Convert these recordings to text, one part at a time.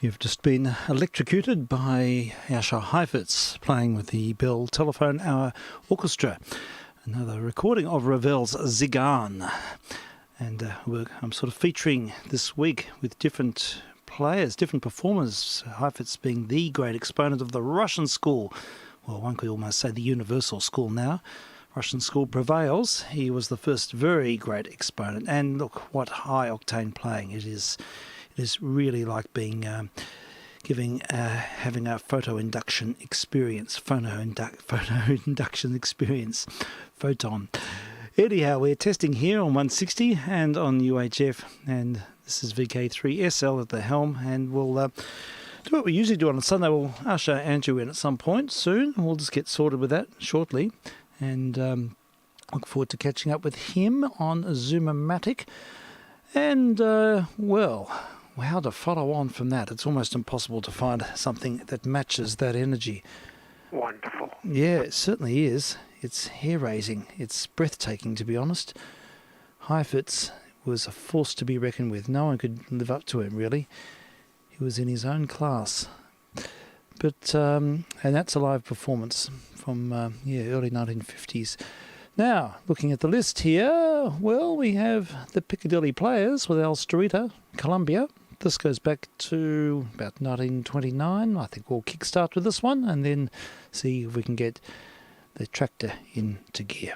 You've just been electrocuted by Asher Heifetz playing with the Bell Telephone Hour Orchestra. Another recording of Ravel's Zigarren. And I'm sort of featuring this week with different players, different performers. Heifetz being the great exponent of the Russian school. Well, one could almost say the universal school now. Russian school prevails. He was the first very great exponent. And look, what high-octane playing it is. It is really like being having a photo induction experience. Photon. Anyhow, we're testing here on 160 and on UHF, and this is vk3sl at the helm, and we'll do what we usually do on a Sunday. We'll usher Andrew in at some point soon. We'll just get sorted with that shortly, and look forward to catching up with him on Zoomomatic. And, well, how to follow on from that? It's almost impossible to find something that matches that energy. Wonderful. Yeah, it certainly is. It's hair-raising. It's breathtaking, to be honest. Heifetz was a force to be reckoned with. No one could live up to him, really. He was in his own class. But, and that's a live performance from, early 1950s. Now, looking at the list here, well, we have the Piccadilly Players with El Storita, Colombia. This goes back to about 1929. I think we'll kickstart with this one and then see if we can get the tractor into gear.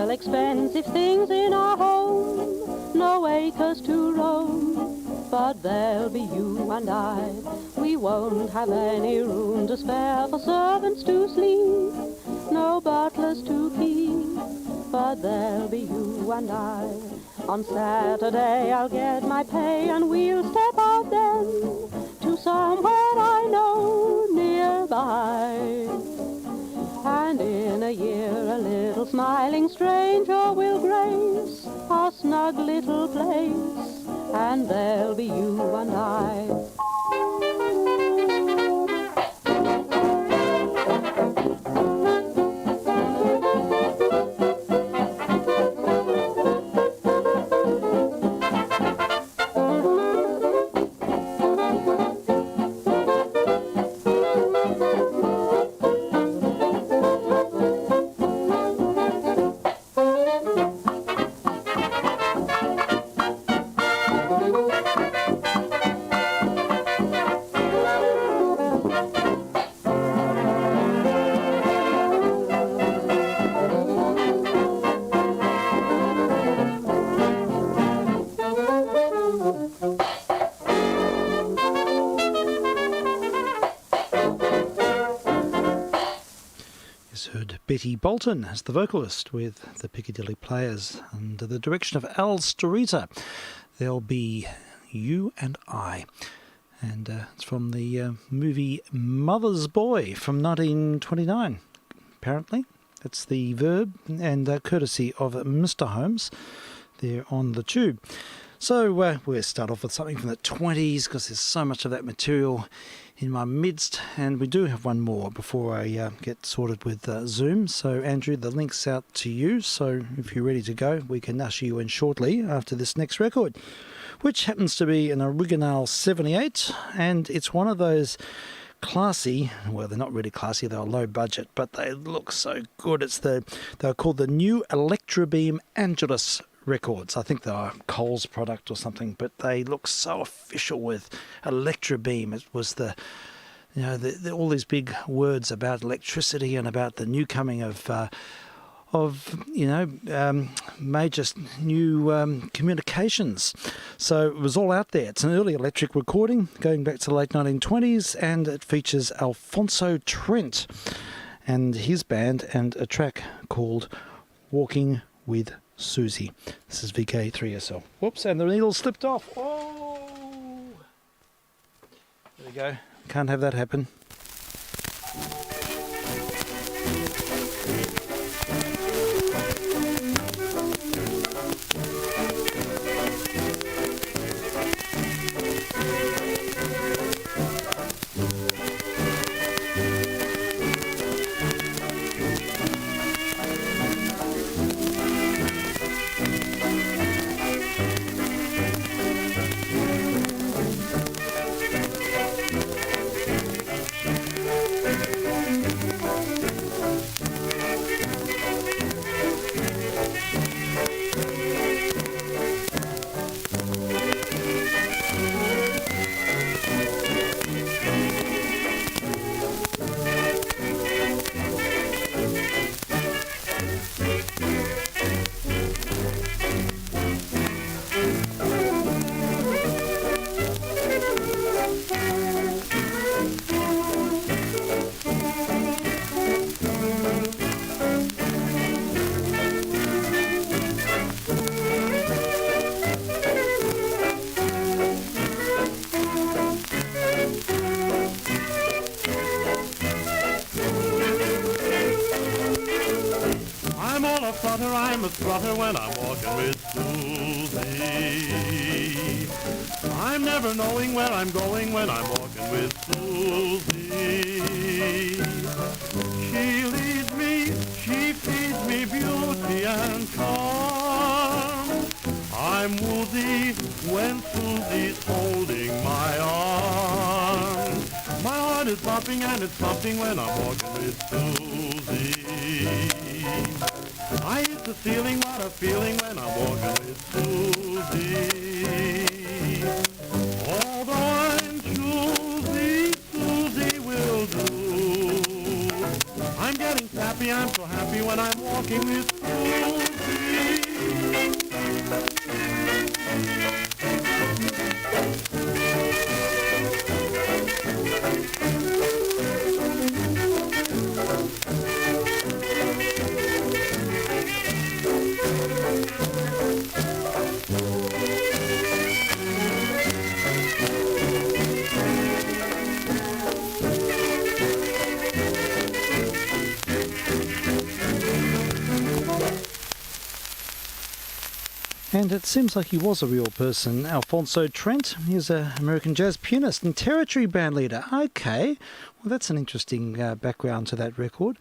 Expensive things in our home, no acres to roam, but there'll be you and I. We won't have any room to spare for servants to sleep, no butlers to keep, but there'll be you and I. On Saturday I'll get my pay and we'll step out then to somewhere I know nearby. And in a year a little smiling stranger will grace our snug little place, and there'll be you and I. Heard Betty Bolton as the vocalist with the Piccadilly Players under the direction of El Storita. There'll be You and I. And it's from the movie Mother's Boy from 1929, apparently. That's the verb, and courtesy of Mr. Holmes there on the tube. So we'll start off with something from the 20s because there's so much of that material in my midst, and we do have one more before I get sorted with Zoom. So Andrew, the link's out to you, so if you're ready to go, we can usher you in shortly after this next record, which happens to be an Original 78, and it's one of those classy, well, they're not really classy, they're low budget, but they look so good. They're called the New Electrobeam Angelus records. I think they're Cole's product or something, but they look so official with Electrobeam. It was all these big words about electricity and about the new coming of major new communications. So it was all out there. It's an early electric recording going back to the late 1920s, and it features Alfonso Trent and his band and a track called Walking with Susie. This is vk3sl. Whoops, and the needle slipped off. Oh! There we go. Can't have that happen. a flutter, I'm a strutter when I'm walking with Susie. I'm never knowing where I'm going when I'm walking with Susie. She leads me, she feeds me beauty and charm. I'm woozy when Susie's holding my arm. My heart is bumping and it's thumping when I'm walking with Susie. I hit the ceiling, what a feeling when I'm walking with Susie. Although I'm choosy, Susie will do. I'm getting sappy, I'm so happy when I'm walking with Susie. And it seems like he was a real person, Alphonso Trent. He's an American jazz pianist and territory band leader. Okay, well that's an interesting background to that record.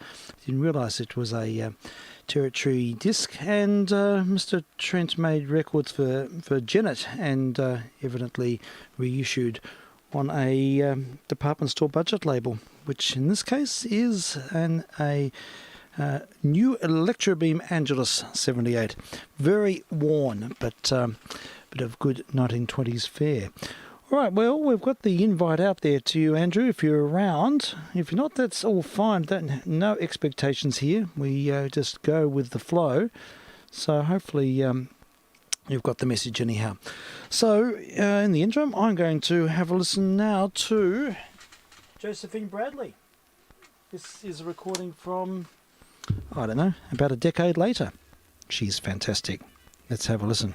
Didn't realise it was a territory disc, and Mr. Trent made records for Janet and evidently reissued on a department store budget label, which in this case is a new Electrobeam Angelus 78. Very worn, but bit of good 1920s fare. All right, well, we've got the invite out there to you, Andrew, if you're around. If you're not, that's all fine. No expectations here. We just go with the flow. So hopefully you've got the message anyhow. So in the interim, I'm going to have a listen now to Josephine Bradley. This is a recording from, I don't know, about a decade later. She's fantastic. Let's have a listen.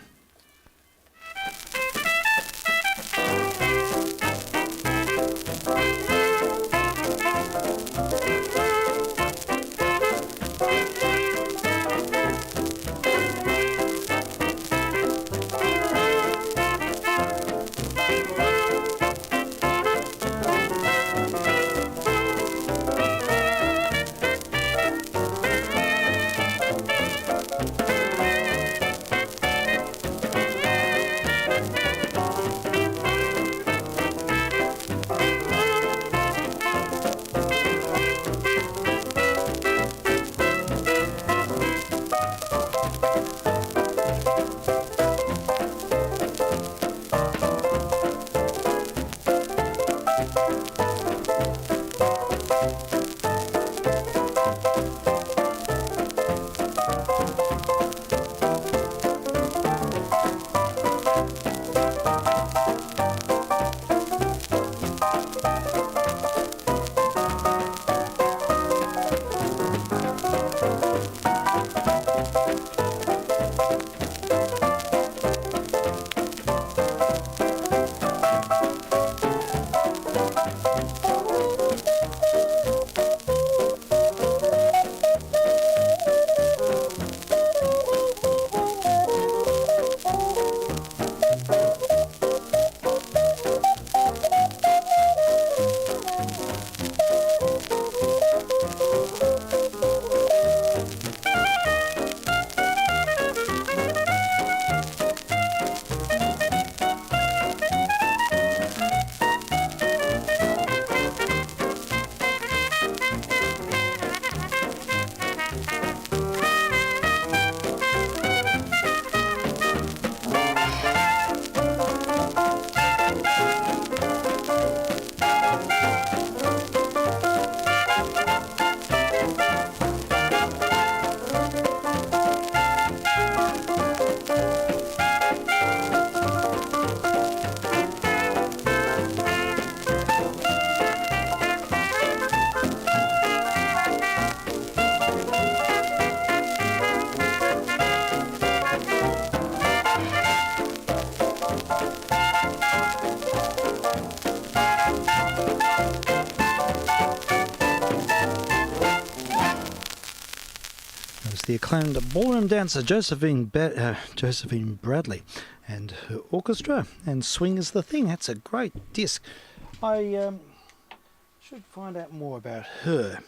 the acclaimed ballroom dancer Josephine Bradley and her orchestra, and Swing is the Thing. That's a great disc. I should find out more about her.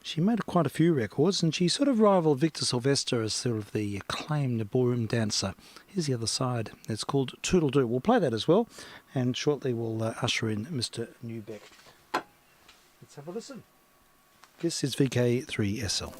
She made quite a few records, and she sort of rivaled Victor Sylvester as sort of the acclaimed ballroom dancer. Here's the other side. It's called Toodle Doo. We'll play that as well, and shortly we'll usher in Mr. Newbeck. Let's have a listen. This is vk3sl.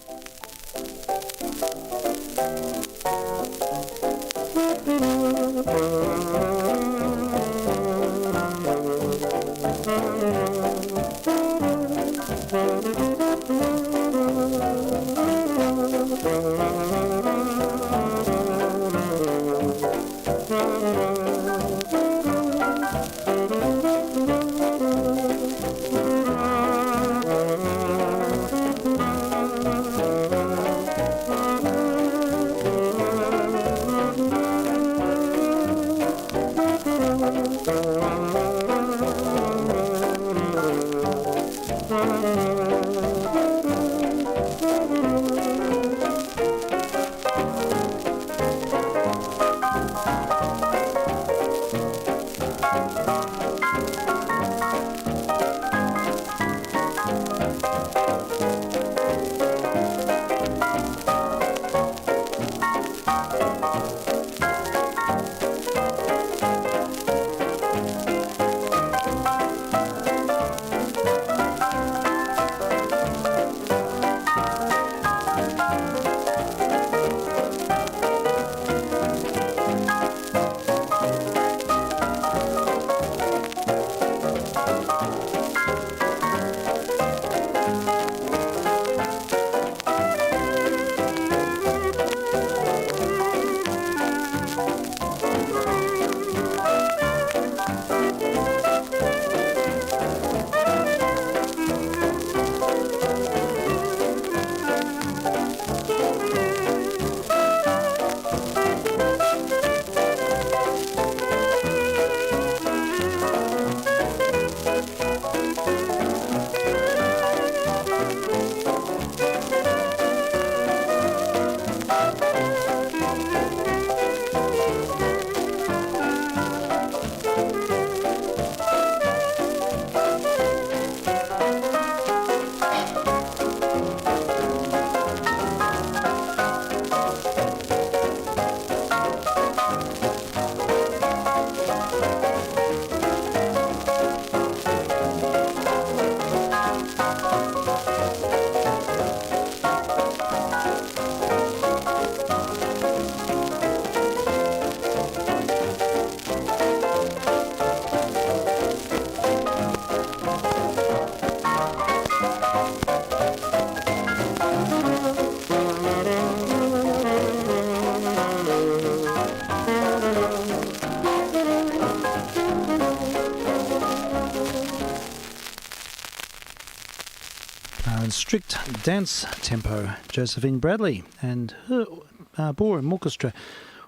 Strict dance tempo, Josephine Bradley and her ballroom orchestra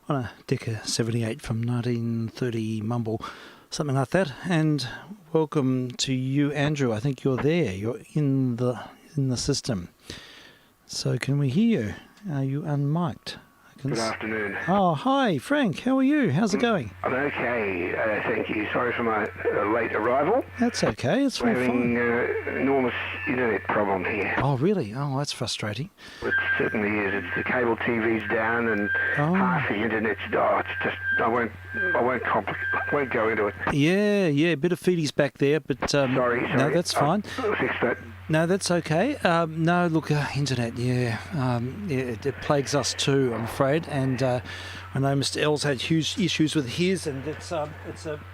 on a Decca 78 from 1930 mumble, something like that. And welcome to you, Andrew. I think you're there. You're in the system. So can we hear you? Are you unmiked? Good afternoon. Oh, hi, Frank. How are you? How's it going? I'm okay, thank you. Sorry for my late arrival. That's okay. It's all We're fine. having an enormous internet problem here. Oh, really? Oh, that's frustrating. It certainly is. It's the cable TV's down and half the internet's died. It's just I won't go into it. Yeah, a bit of feedies back there, but Sorry. no, that's fine. I'll fix that. No, that's okay. No, look, internet, it plagues us too, I'm afraid. And I know Mr. L's had huge issues with his, and it's a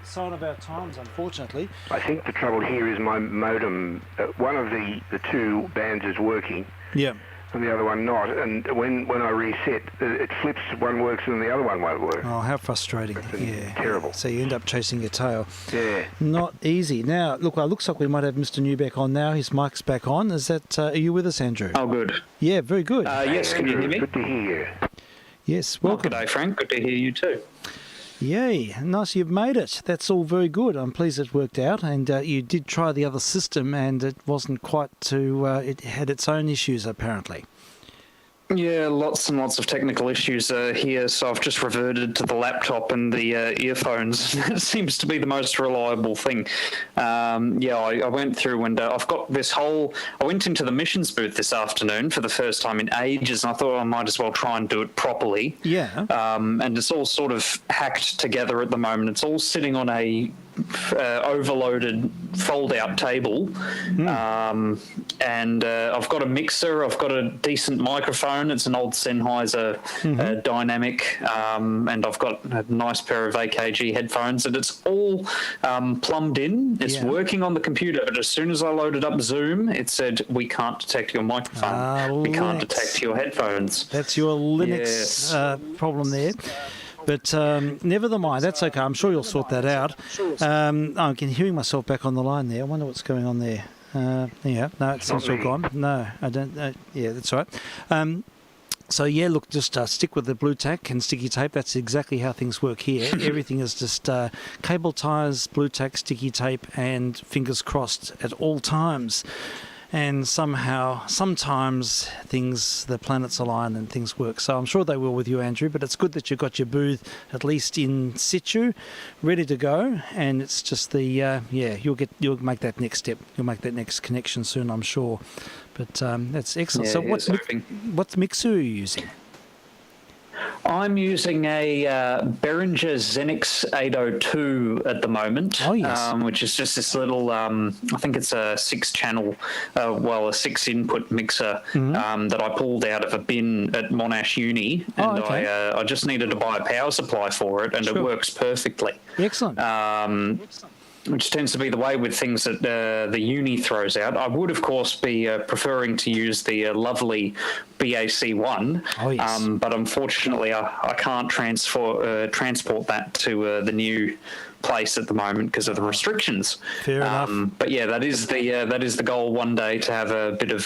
sign of our times, unfortunately. I think the trouble here is my modem. One of the two bands is working. Yeah. And the other one not, and when I reset, it flips, one works and the other one won't work. Oh, how frustrating. Yeah. Terrible. So you end up chasing your tail. Yeah. Not easy. Now, look, it looks like we might have Mr. Newbeck on now. His mic's back on. Is that, are you with us, Andrew? Oh, good. Yeah, very good. Yes, can you hear me? Good to hear you. Yes, Well, welcome. good day, Frank. Good to hear you too. Yay, nice you've made it. That's all very good. I'm pleased it worked out. And you did try the other system and it wasn't quite it had its own issues apparently. Yeah, lots and lots of technical issues here, so I've just reverted to the laptop and the earphones. It seems to be the most reliable thing. I went through and I've got this whole... I went into the missions booth this afternoon for the first time in ages, and I thought I might as well try and do it properly. Yeah. And it's all sort of hacked together at the moment. It's all sitting on a overloaded fold-out table, and I've got a mixer, I've got a decent microphone, it's an old Sennheiser dynamic, and I've got a nice pair of AKG headphones, and it's all plumbed in. It's working on the computer, but as soon as I loaded up Zoom, it said, we can't detect your microphone, we can't detect your headphones. That's your Linux problem there. But never mind, that's okay. I'm sure you'll sort that out. I'm hearing myself back on the line there. I wonder what's going on there. No, it's not all gone. No, I don't. Yeah, that's all right. So, yeah, look, just stick with the blue tack and sticky tape. That's exactly how things work here. Everything is just cable ties, blue tack, sticky tape, and fingers crossed at all times. And sometimes the planets align and things work. So I'm sure they will with you, Andrew, but it's good that you've got your booth at least in situ, ready to go. And it's just you'll make that next step. You'll make that next connection soon, I'm sure. But that's excellent. Yeah, so what mixer are you using? I'm using a Behringer Xenix 802 at the moment, which is just this little, I think it's a 6-channel, a 6-input mixer that I pulled out of a bin at Monash Uni, and I just needed to buy a power supply for it, and it works perfectly. Excellent. Which tends to be the way with things that the uni throws out. I would, of course, be preferring to use the lovely BAC1, but unfortunately I can't transport that to the new place at the moment because of the restrictions. Fair enough. But yeah, that is the goal one day, to have a bit of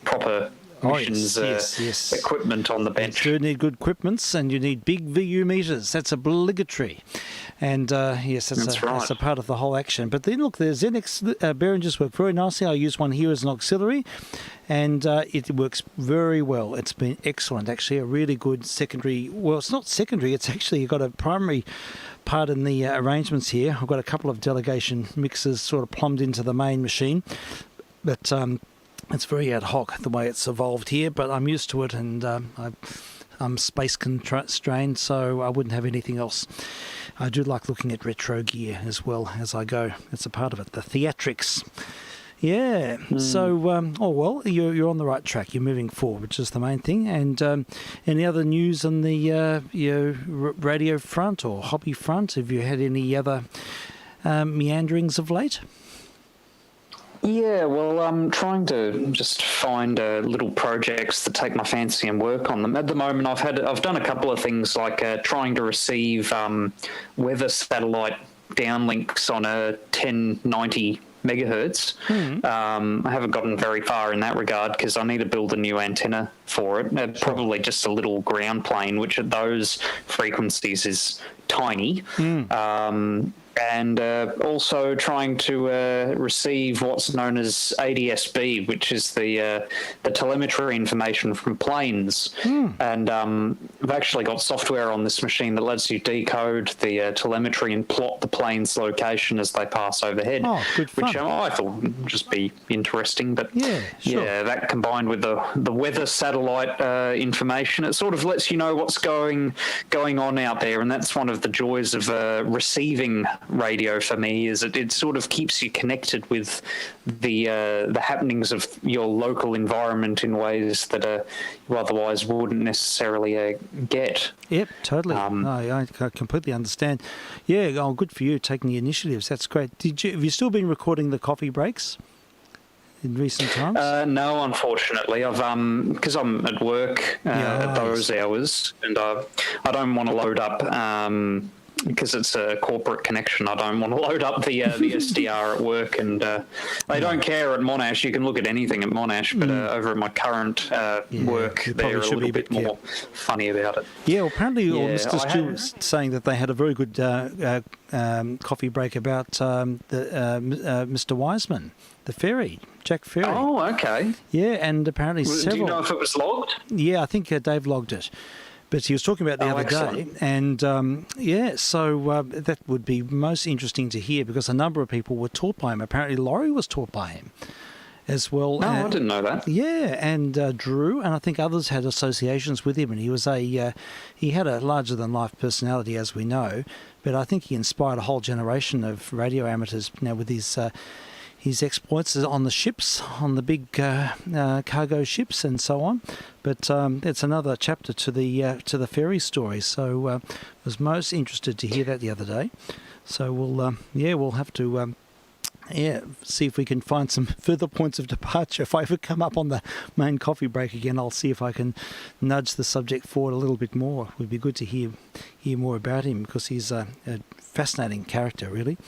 proper missions equipment on the bench. You do need good equipments, and you need big VU meters. That's obligatory. And that's a part of the whole action. But then look, the Xenix Behringers work very nicely. I use one here as an auxiliary, and it works very well. It's been excellent, actually. A really good secondary. Well, it's not secondary. It's actually got a primary part in the arrangements here. I've got a couple of delegation mixers sort of plumbed into the main machine, but it's very ad hoc the way it's evolved here. But I'm used to it, and I'm space constrained, so I wouldn't have anything else. I do like looking at retro gear as well as I go. It's a part of it, the theatrics. Yeah. So, you're on the right track. You're moving forward, which is the main thing. And any other news on the radio front or hobby front? Have you had any other meanderings of late? Yeah, well, I'm trying to just find little projects that take my fancy and work on them. At the moment, I've done a couple of things, like trying to receive weather satellite downlinks on a 1090 megahertz. I haven't gotten very far in that regard because I need to build a new antenna for it. Probably just a little ground plane, which at those frequencies is tiny. And also trying to receive what's known as ADS-B, which is the telemetry information from planes. And I've actually got software on this machine that lets you decode the telemetry and plot the plane's location as they pass overhead. Oh, good fun. Which I thought would just be interesting. But yeah, that combined with the weather satellite information, it sort of lets you know what's going on out there. And that's one of the joys of receiving radio for me, is it sort of keeps you connected with the happenings of your local environment in ways that you otherwise wouldn't necessarily get. Yep, totally. I completely understand. Yeah, good for you taking the initiatives. That's great. Have you still been recording the coffee breaks in recent times? No, unfortunately. I've because I'm at work at those hours, and I don't want to load up because it's a corporate connection, I don't want to load up the SDR at work, and they don't care at Monash. You can look at anything at Monash, but over at my current work, they're a little bit more funny about it. Yeah, well, apparently Mr. Stew was saying that they had a very good coffee break about Mr. Wiseman, the ferry, Jack Ferry. Oh, okay. Yeah, and apparently several... Do you know if it was logged? Yeah, I think Dave logged it. But he was talking about the other day, and so that would be most interesting to hear, because a number of people were taught by him. Apparently Laurie was taught by him as well. Oh, I didn't know that. Yeah, and Drew, and I think others had associations with him, and he was he had a larger-than-life personality, as we know, but I think he inspired a whole generation of radio amateurs now with his exploits on the ships, on the big cargo ships and so on. But it's another chapter to the ferry story. So was most interested to hear that the other day. So we'll have to see if we can find some further points of departure. If I ever come up on the main coffee break again, I'll see if I can nudge the subject forward a little bit more. It would be good to hear more about him, because he's a fascinating character, really.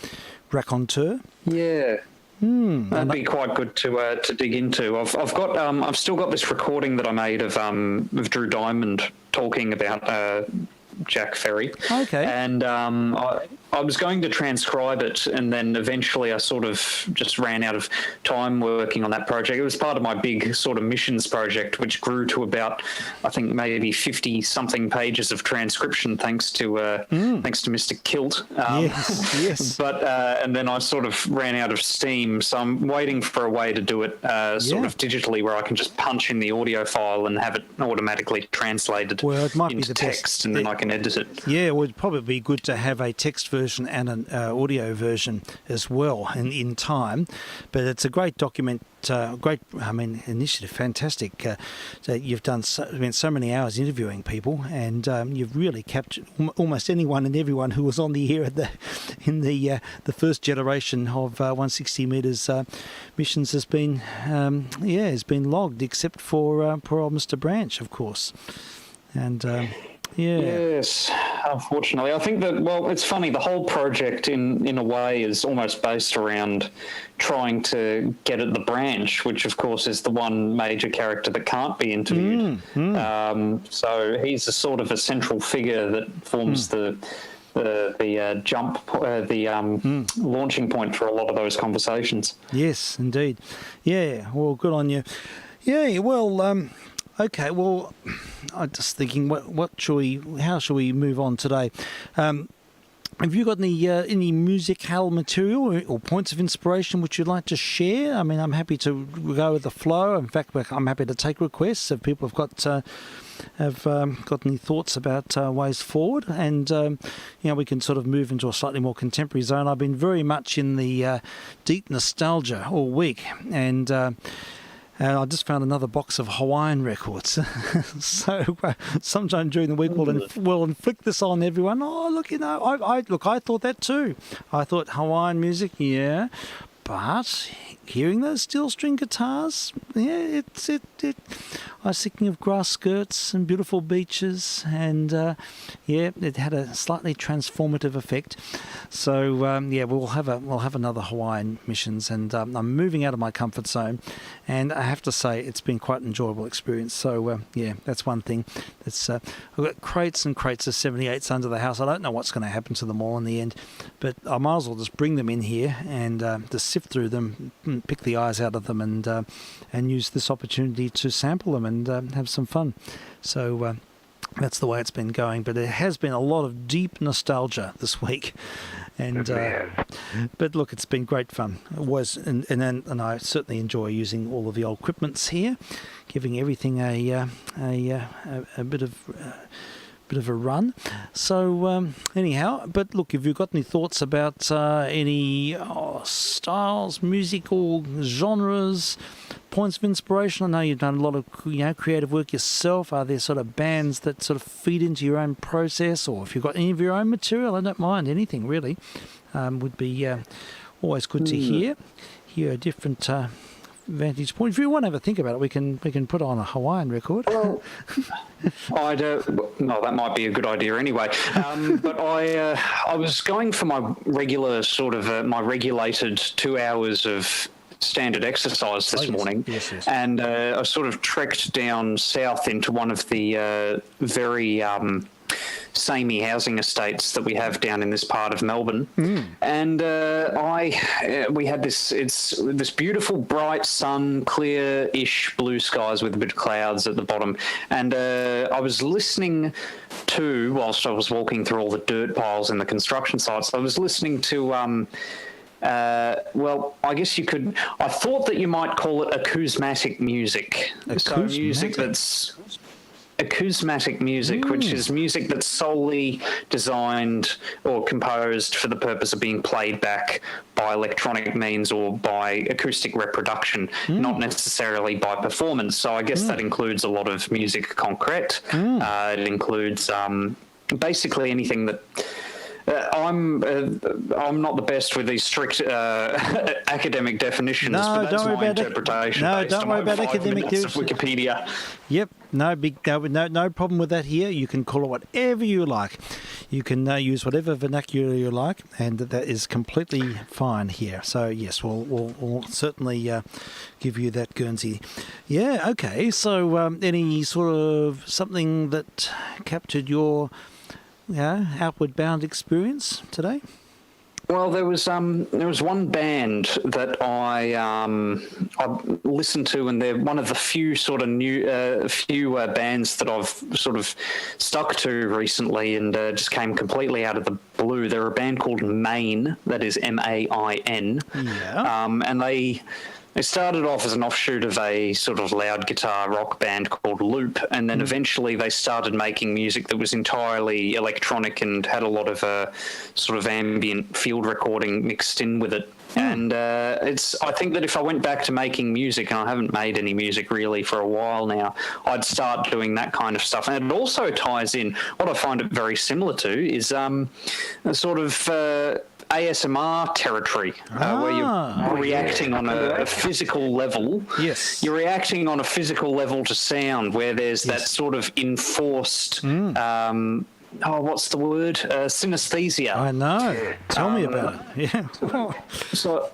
Raconteur. Yeah. That'd be quite good to dig into. I've still got this recording that I made of Drew Diamond talking about Jack Ferry. Okay. And I was going to transcribe it, and then eventually I sort of just ran out of time working on that project. It was part of my big sort of missions project, which grew to about, I think, maybe 50-something pages of transcription, thanks to Mr. Kilt. Yes. But and then I sort of ran out of steam, so I'm waiting for a way to do it sort of digitally, where I can just punch in the audio file and have it automatically translated into text, and then I can edit it. Yeah, it would probably be good to have a text version and an audio version as well in time. But it's a great document, initiative, fantastic. That you've done spent so many hours interviewing people, and you've really captured almost anyone and everyone who was on the air in the first generation of 160 metres missions has been logged, except for poor old Mr. Branch, of course. And yes, unfortunately. I think that, it's funny, the whole project in a way is almost based around trying to get at the Branch, which of course is the one major character that can't be interviewed. So he's a sort of a central figure that forms the launching point for a lot of those conversations. Yes, indeed. Yeah, well, good on you. Yeah, well... Okay, well, I'm just thinking, how shall we move on today? Have you got any musical material or points of inspiration which you'd like to share? I mean, I'm happy to go with the flow. In fact, I'm happy to take requests if people have got any thoughts about ways forward, and we can sort of move into a slightly more contemporary zone. I've been very much in the deep nostalgia all week, and I just found another box of Hawaiian records. So sometime during the week we'll inflict this on everyone. Oh, look, I thought that too. I thought Hawaiian music, yeah. But hearing those steel string guitars, I was thinking of grass skirts and beautiful beaches, and it had a slightly transformative effect. So we'll have another Hawaiian missions, and I'm moving out of my comfort zone, and I have to say it's been quite an enjoyable experience. So that's one thing. I've got crates and crates of 78s under the house. I don't know what's going to happen to them all in the end, but I might as well just bring them in here and just sift through them, pick the eyes out of them, and use this opportunity to sample them and have some fun. So that's the way it's been going. But it has been a lot of deep nostalgia this week, and but look, it's been great fun. It was, and I certainly enjoy using all of the old equipments here, giving everything a bit of a run. So anyhow, but look, if you've got any thoughts about any styles, musical genres, points of inspiration, I know you've done a lot of creative work yourself. Are there sort of bands that sort of feed into your own process, or if you've got any of your own material? I don't mind anything really. Would be always good to hear a different vantage point. If you want to have a think about it, we can put on a Hawaiian record. Well, well, that might be a good idea anyway. But I was going for my regular sort of my regulated 2 hours of standard exercise this morning, and I sort of trekked down south into one of the very samey housing estates that we have down in this part of Melbourne, and we had this beautiful bright sun, clear-ish blue skies with a bit of clouds at the bottom, and I was listening to, whilst I was walking through all the dirt piles in the construction sites, I was listening to well, I guess I thought that you might call it acousmatic music. So music that's acousmatic music, which is music that's solely designed or composed for the purpose of being played back by electronic means or by acoustic reproduction, not necessarily by performance. So I guess that includes a lot of music concrete. It includes basically anything that... I'm not the best with these strict academic definitions, but that's my interpretation. Don't worry about academic of Wikipedia. Yep, no problem with that here. You can call it whatever you like. You can use whatever vernacular you like, and that is completely fine here. So yes, we'll certainly give you that, Guernsey. Yeah, okay. So any sort of something that captured your outward bound experience today? Well, there was one band that I listened to, and they're one of the few sort of new bands that I've sort of stuck to recently, and just came completely out of the blue. They're a band called Main, that is MAIN, and they started off as an offshoot of a sort of loud guitar rock band called Loop, and then eventually they started making music that was entirely electronic and had a lot of sort of ambient field recording mixed in with it. And I think that if I went back to making music, and I haven't made any music really for a while now, I'd start doing that kind of stuff. And it also ties in, what I find it very similar to is a sort of... ASMR territory, where you're reacting on a physical level. Yes. You're reacting on a physical level to sound, where there's that sort of enforced, what's the word? Synesthesia. I know. Tell me about it. Yeah. So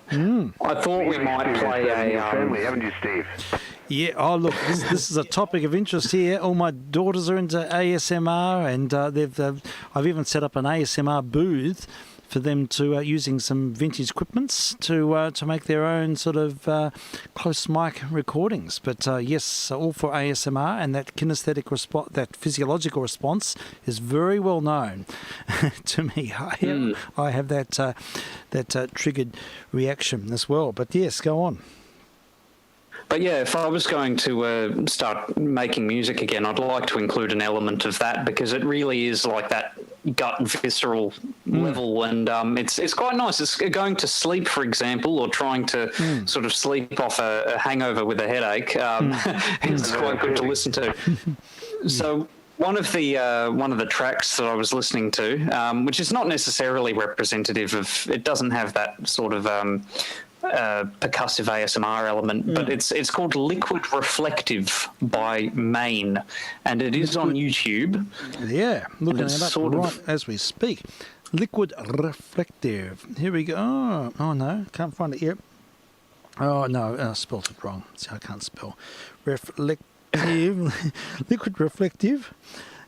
I thought we might play a... family, haven't you, Steve? Yeah. Oh, look, this is a topic of interest here. All my daughters are into ASMR, and I've even set up an ASMR booth for them to using some vintage equipments to make their own sort of close mic recordings. But yes, all for ASMR, and that kinesthetic response, that physiological response, is very well known to me. I have that triggered reaction as well. But yes, go on. But yeah, if I was going to start making music again, I'd like to include an element of that, because it really is like that gut visceral level, and it's quite nice. It's going to sleep, for example, or trying to sort of sleep off a hangover with a headache. It's quite good to listen to. So one of the tracks that I was listening to, which is not necessarily representative of, it doesn't have that sort of percussive ASMR element, but it's called Liquid Reflective by Main, and it is on YouTube. Yeah, looking it up right as we speak. Liquid Reflective. Here we go. Oh no, can't find it yet. Oh no, I spelled it wrong. See, I can't spell. Reflective. Liquid Reflective.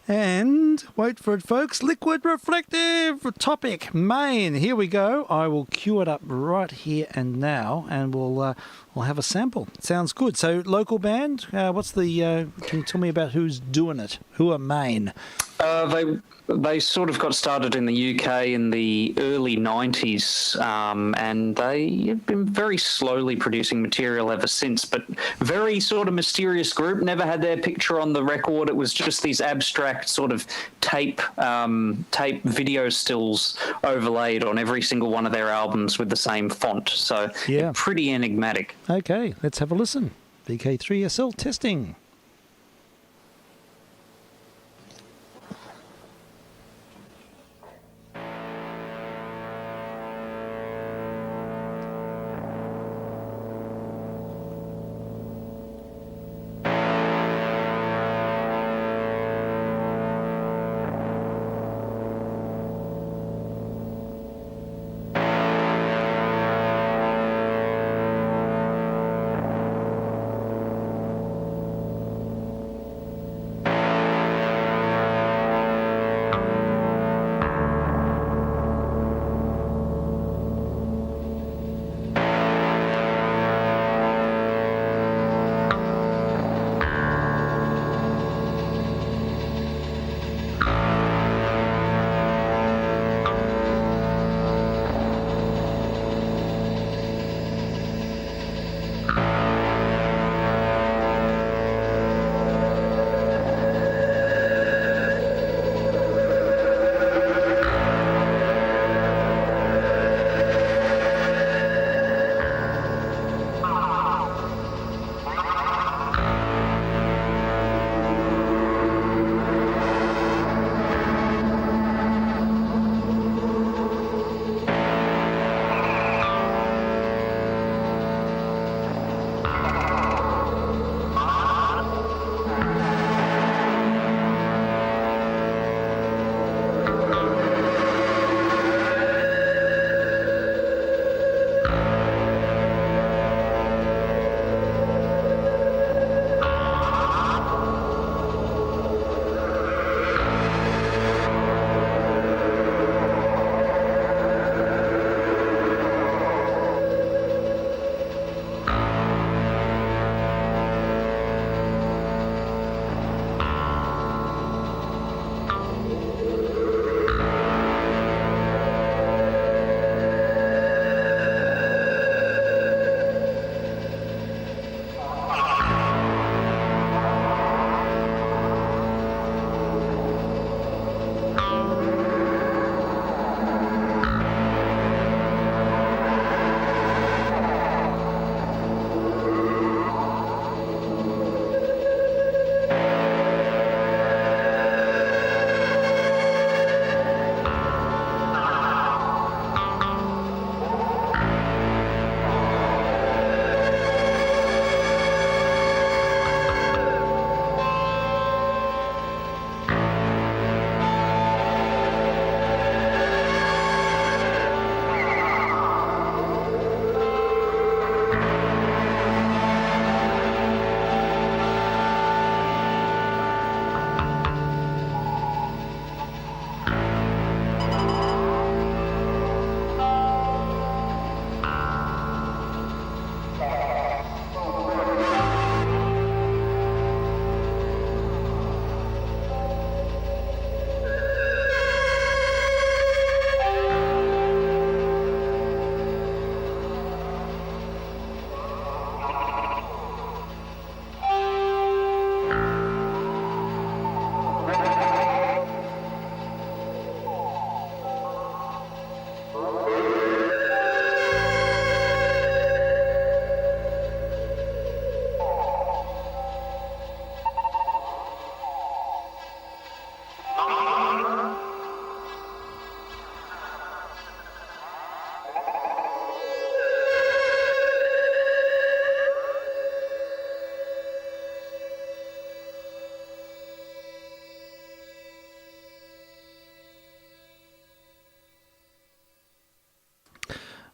And wait for it, folks. Liquid Reflective topic Main. Here we go. I will cue it up right here and now, and we'll have a sample. Sounds good. So, local band. What's the? Can you tell me about who's doing it? Who are Main? They sort of got started in the UK in the early 90s, and they have been very slowly producing material ever since, but very sort of mysterious group, never had their picture on the record. It was just these abstract sort of tape video stills overlaid on every single one of their albums with the same font. So pretty enigmatic. Okay, let's have a listen. vk3sl testing.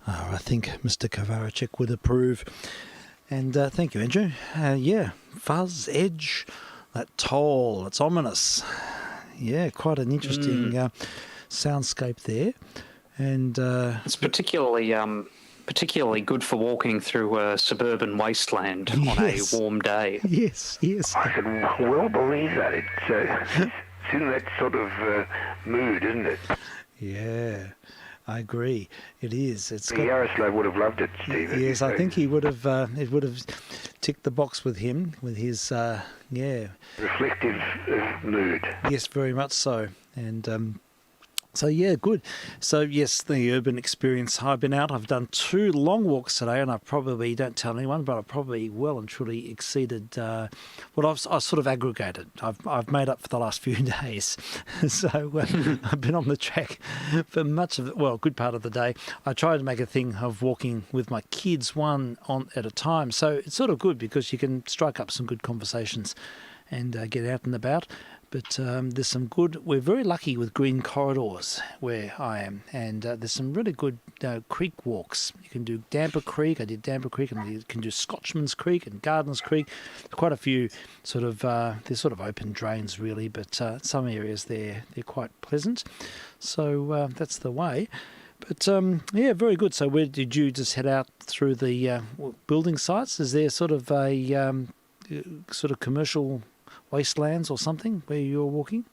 I think Mr. Kovaricek would approve. And thank you, Andrew. Yeah, fuzz, edge, that toll, it's ominous. Yeah, quite an interesting soundscape there. And it's particularly good for walking through a suburban wasteland on a warm day. Yes. I can well believe that. It's in that sort of mood, isn't it? Yeah, I agree. It is. It's got, Yaroslav would have loved it, Steve. yes, I think he would have. It would have ticked the box with him, with his reflective mood. Yes, very much so. And so yeah, good. So yes, the urban experience. I've been out. I've done 2 long walks today, and I probably don't tell anyone, but I probably well and truly exceeded what I've sort of aggregated. I've made up for the last few days. So I've been on the track for much of good part of the day. I try to make a thing of walking with my kids one on at a time. So it's sort of good because you can strike up some good conversations and get out and about. But there's some good. We're very lucky with green corridors where I am, and there's some really good creek walks. You can do Damper Creek. I did Damper Creek, and you can do Scotchman's Creek and Gardens Creek. Quite a few sort of they're sort of open drains really, but some areas they're quite pleasant. So that's the way. But yeah, very good. So where did you just head out through the building sites? Is there sort of a sort of commercial wastelands or something where you're walking?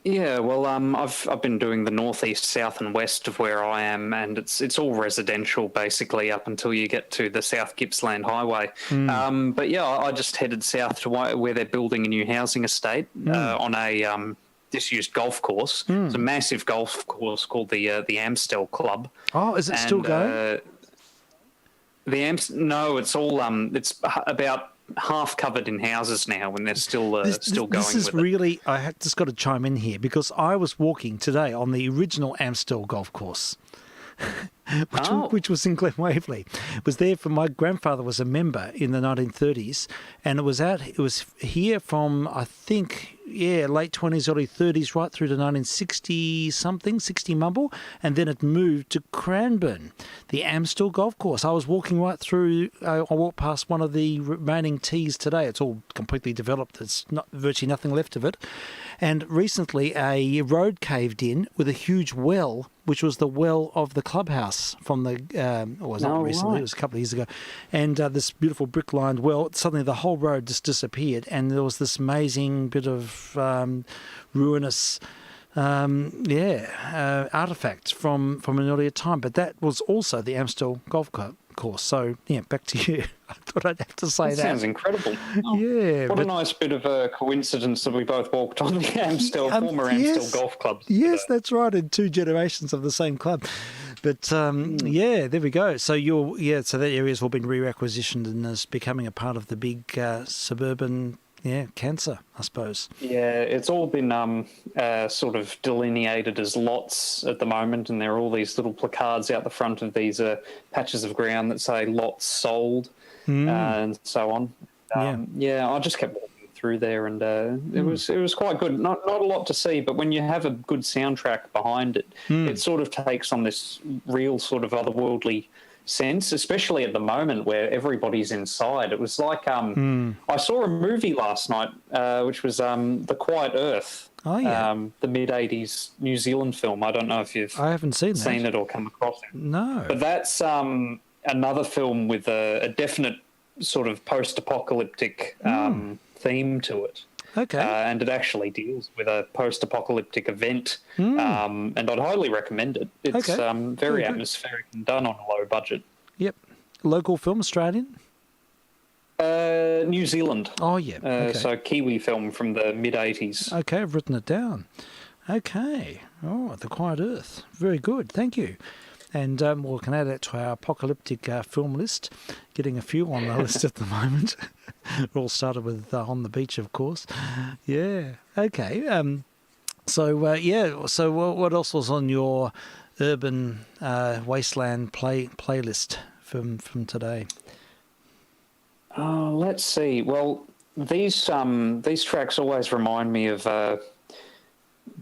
Yeah, well, I've been doing the northeast, south, and west of where I am, and it's all residential basically up until you get to the South Gippsland Highway. But yeah, I just headed south to where they're building a new housing estate on a disused golf course. It's a massive golf course called the Amstel Club. Oh, is it still going? No, it's all it's about half covered in houses now, and they're still going this is with really, it. I just got to chime in here because I was walking today on the original Amstel golf course, which was in Glen Waverley. It was there for my grandfather was a member in the 1930s, and it was here from I think late 20s, early 30s, right through to 1960 something, 60 mumble, and then it moved to Cranbourne, the Amstel golf course. I was walking right through. I walked past one of the remaining tees today. It's all completely developed. There's virtually nothing left of it. And recently, a road caved in with a huge well, which was the well of the clubhouse from the. It was not recently. Right. It was a couple of years ago, and this beautiful brick-lined well. Suddenly, the whole road just disappeared, and there was this amazing bit of ruinous artifact from an earlier time. But that was also the Amstel golf course. So yeah, back to you. I thought I'd have to say that. Sounds incredible. Yeah, what a nice bit of a coincidence that we both walked on the Amstel, former Amstel golf clubs. Yes, that's right. In 2 generations of the same club. But yeah, there we go. So so that area's all been re-acquisitioned and is becoming a part of the big suburban. Yeah, cancer, I suppose. Yeah, it's all been sort of delineated as lots at the moment, and there are all these little placards out the front of these patches of ground that say lots sold and so on. Yeah, I just kept walking through there, and it was quite good. Not a lot to see, but when you have a good soundtrack behind it, it sort of takes on this real sort of otherworldly sense, especially at the moment where everybody's inside. It was like I saw a movie last night which was The Quiet Earth. The mid-80s New Zealand film. I don't know if you've I haven't seen it or come across it. No. But that's another film with a definite sort of post-apocalyptic theme to it. Okay. And it actually deals with a post-apocalyptic event, and I'd highly recommend it. It's very atmospheric and done on a low budget. Yep. Local film, Australian? New Zealand. Oh, yeah. Okay. So Kiwi film from the mid-80s. Okay, I've written it down. Okay. Oh, The Quiet Earth. Very good. Thank you. And we can add that to our apocalyptic film list. Getting a few on the list at the moment. It all started with On the Beach, of course. Yeah. Okay. So what else was on your urban wasteland playlist from today? Let's see. Well, these tracks always remind me of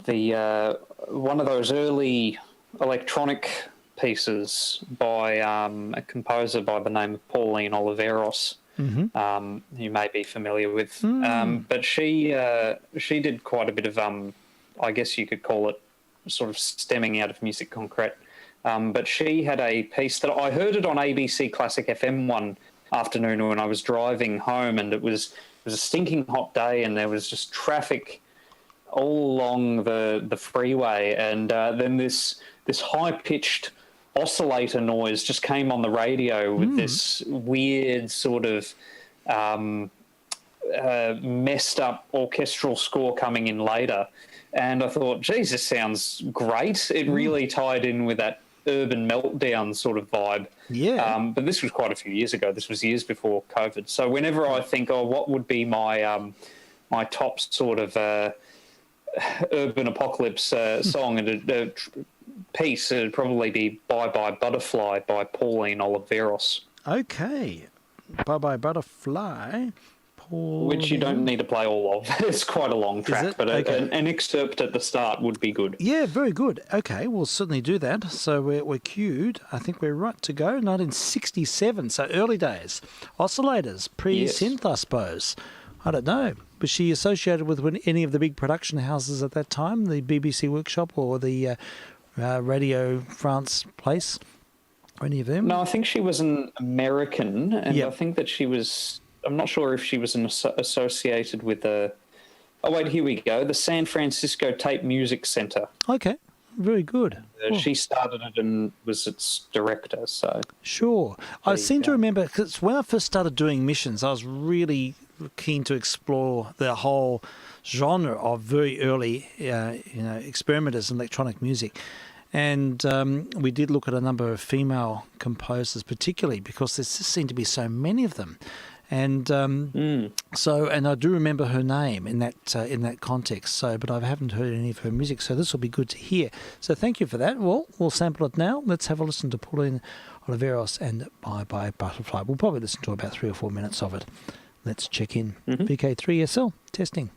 the one of those early electronic pieces by a composer by the name of Pauline Oliveros, you may be familiar with. But she did quite a bit of, I guess you could call it sort of stemming out of music concrete. But she had a piece that I heard it on ABC Classic FM one afternoon when I was driving home, and it was a stinking hot day, and there was just traffic all along the freeway, and then this high-pitched oscillator noise just came on the radio with this weird sort of messed up orchestral score coming in later. And I thought, geez, this sounds great. It really tied in with that urban meltdown sort of vibe. Yeah. But this was quite a few years ago. This was years before COVID. So whenever I think, what would be my my top sort of urban apocalypse song and a piece, it'd probably be Bye Bye Butterfly by Pauline Oliveros. Okay. Bye Bye Butterfly. Which you don't need to play all of. It's quite a long track, but okay. an excerpt at the start would be good. Yeah, very good. Okay, we'll certainly do that. So we're queued. I think we're right to go. 1967, so early days. Oscillators, pre-synth, I suppose. I don't know. Was she associated with any of the big production houses at that time, the BBC Workshop or the Radio France place, or any of them? No, I think she was an American, and I think that she was... I'm not sure if she was associated with the... Oh, wait, here we go. The San Francisco Tape Music Center. Okay, very good. She started it and was its director, so... Sure. I seem to remember, because when I first started doing missions, I was really keen to explore the whole genre of very early, experimenters in electronic music. And we did look at a number of female composers, particularly because there just seemed to be so many of them. And and I do remember her name in that context. So, but I haven't heard any of her music, so this will be good to hear. So, thank you for that. Well, we'll sample it now. Let's have a listen to Pauline Oliveros and Bye Bye Butterfly. We'll probably listen to about 3 or 4 minutes of it. Let's check in. vk3sl testing.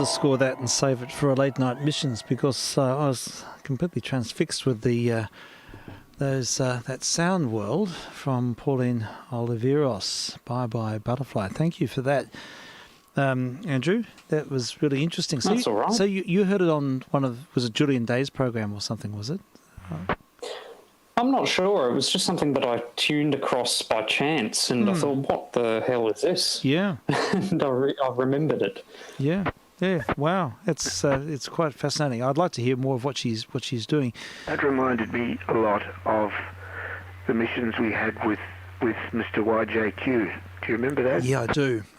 underscore that and save it for a late night missions, because I was completely transfixed with the that sound world from Pauline Oliveros. Bye Bye Butterfly. Thank you for that, Andrew. That was really interesting. So That's all right. So you heard it on was it Julian Day's program or something? Was it? I'm not sure. It was just something that I tuned across by chance, and I thought, what the hell is this? Yeah. And I remembered it. Yeah. Yeah. Wow. It's quite fascinating. I'd like to hear more of what she's doing. That reminded me a lot of the missions we had with Mr. YJQ. Do you remember that? Yeah,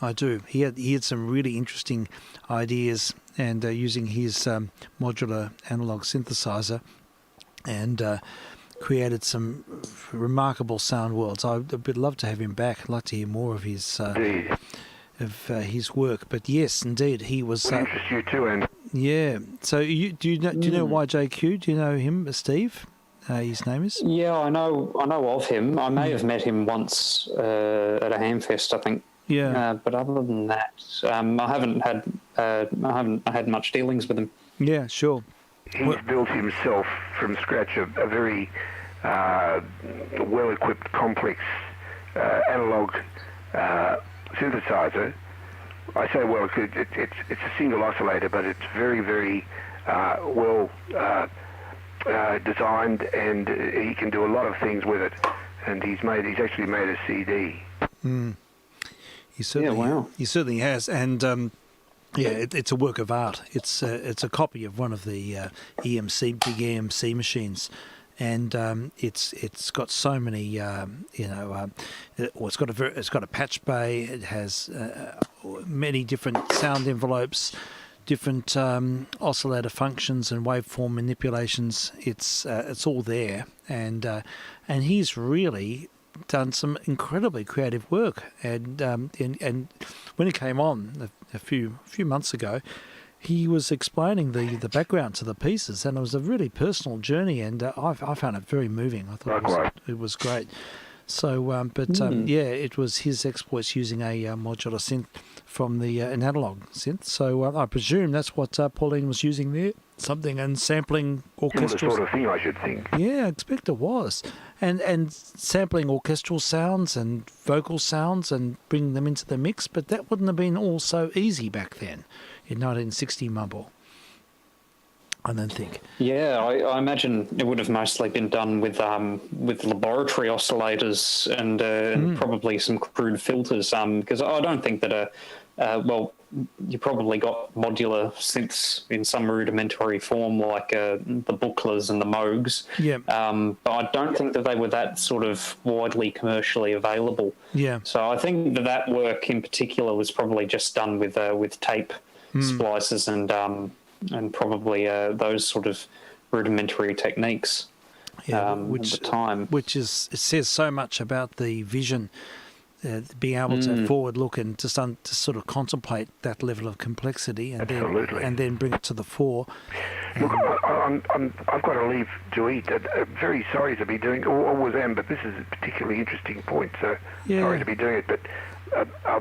I do. He had some really interesting ideas, and using his modular analog synthesizer, and created some remarkable sound worlds. I'd love to have him back. I'd like to hear more of his work. But yes, indeed, he was. Would interest you too, Andy. Yeah. So do you know YJQ? Do you know him, Steve? His name is. Yeah, I know of him. I may have met him once at a Hamfest, I think. Yeah. But other than that, I haven't had much dealings with him. Yeah, sure. He's built himself from scratch a very well-equipped, complex analog synthesizer. I say well, it's a single oscillator, but it's very, very well designed, and he can do a lot of things with it. And he's actually made a CD. He certainly has, and. It's a work of art. It's a copy of one of the big EMC machines, and it's got so many it's got a patch bay. It has many different sound envelopes, different oscillator functions and waveform manipulations. It's all there, and he's really done some incredibly creative work, and when he came on a few months ago, he was explaining the background to the pieces, and it was a really personal journey, and I found it very moving. I thought it was great. So, it was his exploits using a modular synth from an analog synth. So I presume that's what Pauline was using there, something, and sampling orchestral. Similar sort of thing, I should think. Yeah, I expect it was, and sampling orchestral sounds and vocal sounds and bringing them into the mix. But that wouldn't have been all so easy back then, in 1960 mumble. I don't think. Yeah, I imagine it would have mostly been done with laboratory oscillators and probably some crude filters. Because I don't think that you probably got modular synths in some rudimentary form, like the Booklers and the Moogs. Yeah. But I don't think that they were that sort of widely commercially available. Yeah. So I think that work in particular was probably just done with tape splices and probably those sort of rudimentary techniques at the time. It says so much about the vision, being able to forward look and to sort of contemplate that level of complexity, and then bring it to the fore. Look, I've got to leave to eat. Very sorry to be doing, always am, but this is a particularly interesting point, so sorry to be doing it, but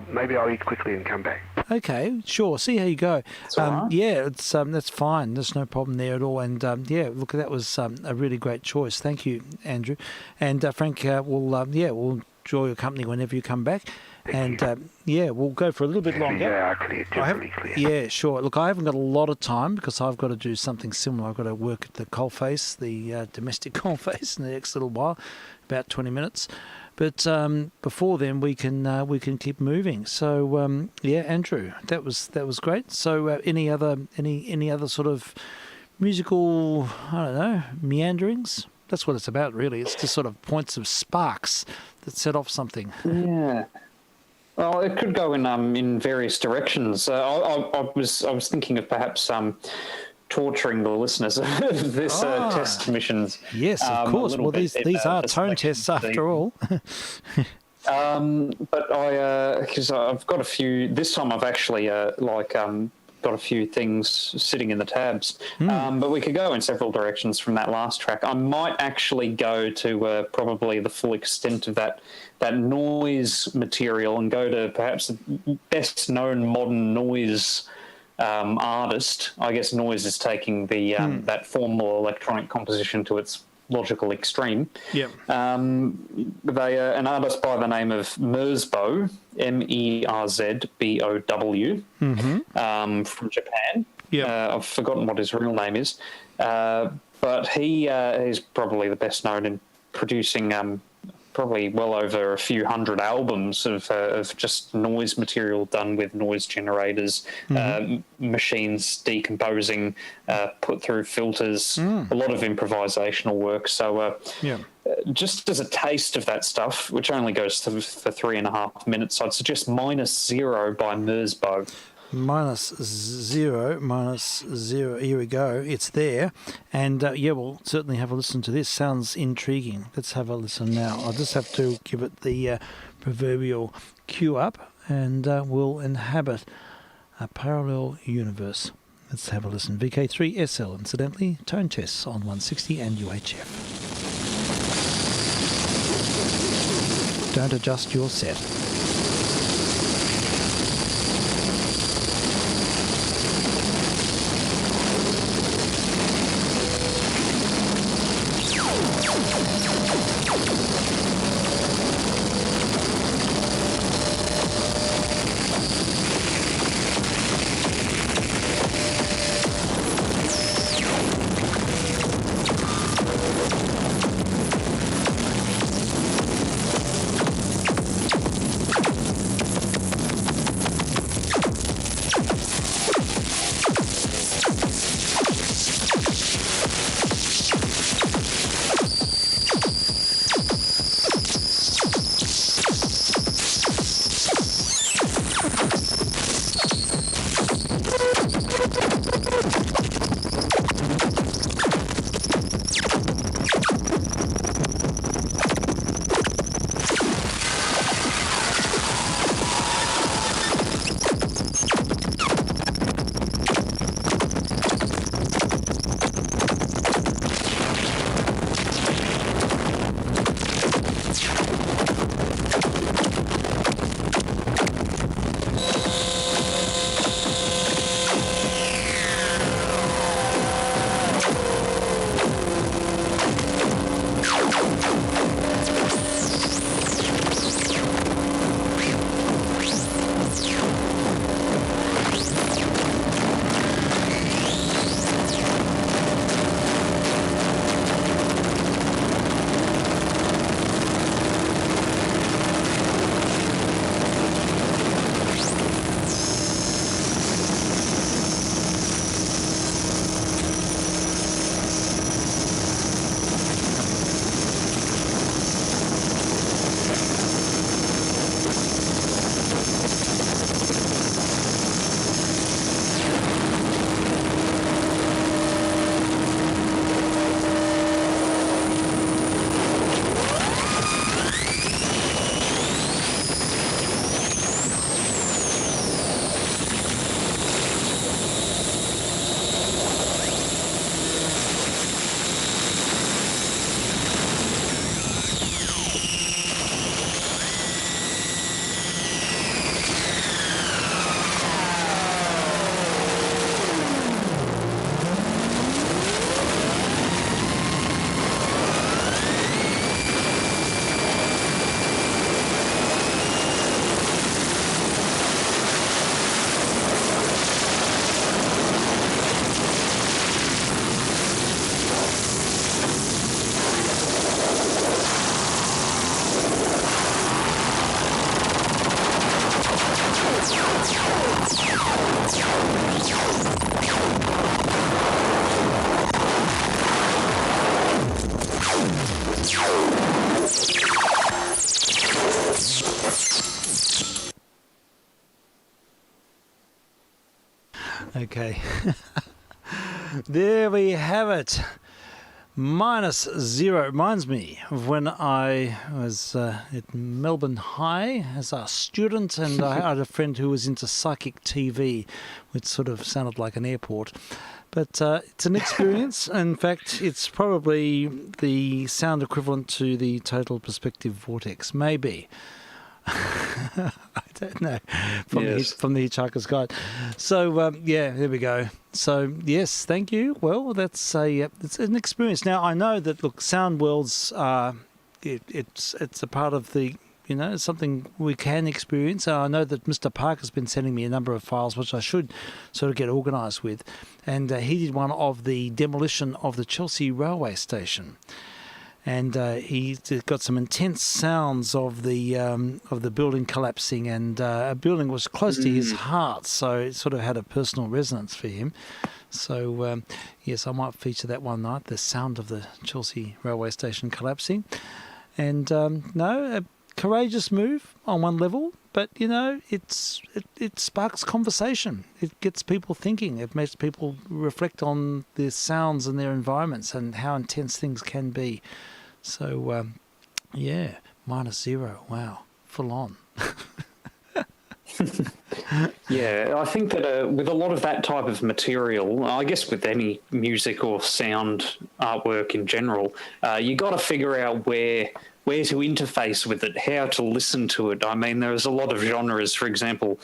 maybe I'll eat quickly and come back. Okay, sure. See how you go. Right. Yeah, it's that's fine. There's no problem there at all. And look, that was a really great choice. Thank you, Andrew. And Frank, we'll enjoy your company whenever you come back. And we'll go for a little bit longer. Yeah, definitely clear. Yeah, sure. Look, I haven't got a lot of time because I've got to do something similar. I've got to work at the coalface, the domestic coalface, in the next little while, about 20 minutes. But before then, we can keep moving. So Andrew, that was great. So any other sort of musical, I don't know, meanderings? That's what it's about, really. It's just sort of points of sparks that set off something. Yeah. Well, it could go in various directions. I was thinking of perhaps torturing the listeners of this test missions. Yes, of course. Well, these are tone tests after all. But because I've got a few. This time I've actually got a few things sitting in the tabs. But we could go in several directions from that last track. I might actually go to probably the full extent of that noise material and go to perhaps the best known modern noise artist. I guess noise is taking the that formal electronic composition to its logical extreme. Yep. They an artist by the name of Merzbow, Merzbow, from Japan. Yep. I've forgotten what his real name is, but he is probably the best known in producing probably well over a few hundred albums of just noise material done with noise generators, machines decomposing, put through filters, a lot of improvisational work. So just as a taste of that stuff, which only goes for 3.5 minutes, I'd suggest -0 by Merzbow. -0. Here we go. It's there. And we'll certainly have a listen to this. Sounds intriguing. Let's have a listen now. I'll just have to give it the proverbial cue up, and we'll inhabit a parallel universe. Let's have a listen. VK3SL, incidentally, tone tests on 160 and UHF. Don't adjust your set. Okay. There we have it. -0. Reminds me of when I was at Melbourne High as a student, and I had a friend who was into psychic TV, which sort of sounded like an airport. But it's an experience. In fact, it's probably the sound equivalent to the total perspective vortex, maybe. I don't know. From Yes. the Hitchhiker's Guide. So there we go. So yes, thank you. Well, it's an experience. Now I know that sound worlds are it's a part of the. It's something we can experience. I know that Mr. Park has been sending me a number of files, which I should sort of get organised with. And he did one of the demolition of the Chelsea railway station. And he got some intense sounds of the building collapsing, and a building was close to his heart, so it sort of had a personal resonance for him. So, yes, I might feature that one night, the sound of the Chelsea railway station collapsing. And, a courageous move on one level, but, it sparks conversation. It gets people thinking. It makes people reflect on their sounds and their environments and how intense things can be. So, -0. Wow, full on. Yeah, I think that with a lot of that type of material, I guess with any music or sound artwork in general, you got to figure out where to interface with it, how to listen to it. I mean, there's a lot of genres, for example,